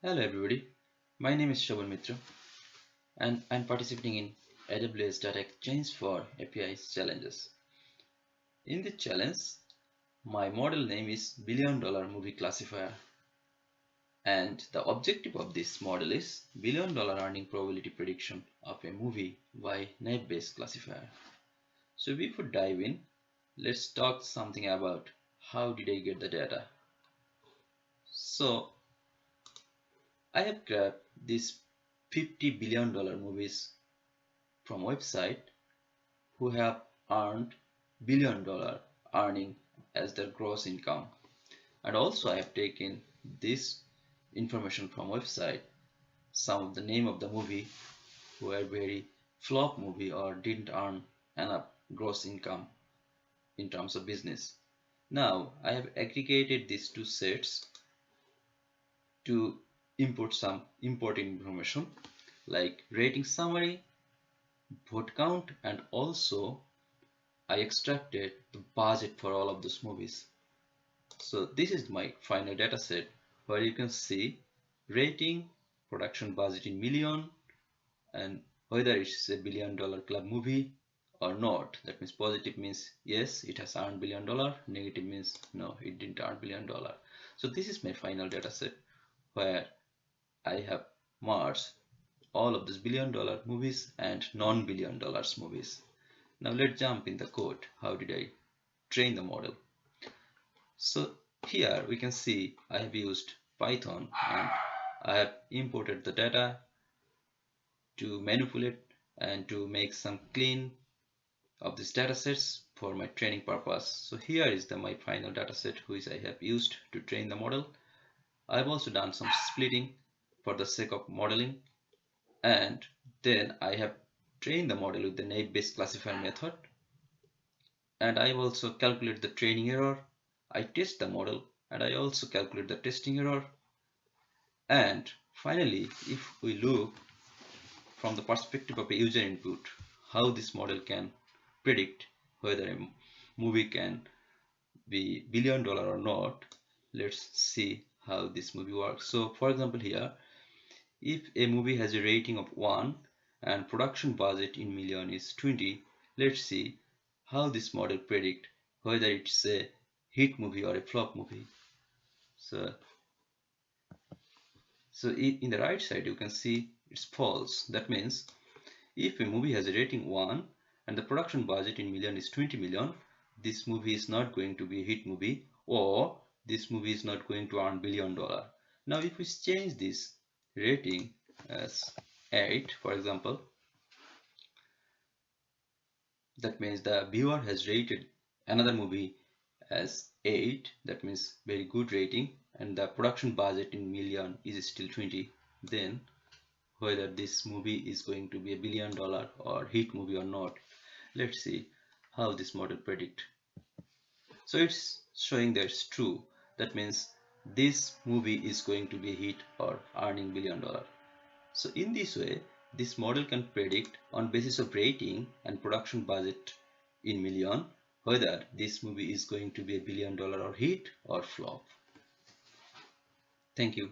Hello everybody, my name is Shravan Mitra and I'm participating in AWS Data Exchange for APIs challenges. In this challenge, my model name is Billion Dollar Movie Classifier and the objective of this model is Billion Dollar Earning Probability Prediction of a movie by Naive Bays Classifier. So before dive in, let's talk something about how did I get the data. So I have grabbed these $50 billion movies from website who have earned $1 billion earning as their gross income. And also I have taken this information from website, some of the name of the movie who were very flop movie or didn't earn enough gross income in terms of business. Now I have aggregated these two sets to import some important information like rating summary, vote count, and also I extracted the budget for all of those movies. So this is my final data set where you can see rating, production budget in million, and whether it's a $1 billion club movie or not. That means positive means yes, it has earned $1 billion, negative means no, it didn't earn $1 billion. So this is my final data set where I have merged all of these $1 billion movies and non-billion dollars movies. Now let's jump in the code. How did I train the model? So here we can see I have used Python and I have imported the data to manipulate and to make some clean of these data sets for my training purpose. So here is my final data set which I have used to train the model. I have also done some splitting for the sake of modeling, and then I have trained the model with the Naive Bays Classifier method, and I also calculate the training error. I test the model and I also calculate the testing error. And finally, if we look from the perspective of a user input, how this model can predict whether a movie can be $1 billion or not, let's see how this movie works. So for example here, if a movie has a rating of 1 and production budget in million is 20, let's see how this model predict whether it's a hit movie or a flop movie. So in the right side you can see it's false. That means if a movie has a rating 1 and the production budget in million is 20 million, this movie is not going to be a hit movie, or this movie is not going to earn $1 billion. Now if we change this rating as 8 for example, that means the viewer has rated another movie as 8, that means very good rating, and the production budget in million is still 20, then whether this movie is going to be $1 billion or hit movie or not. Let's see how this model predict. So it's showing that it's true. That means this movie is going to be a hit or earning $1 billion. So in this way, this model can predict on basis of rating and production budget in million whether this movie is going to be a $1 billion or hit or flop. Thank you.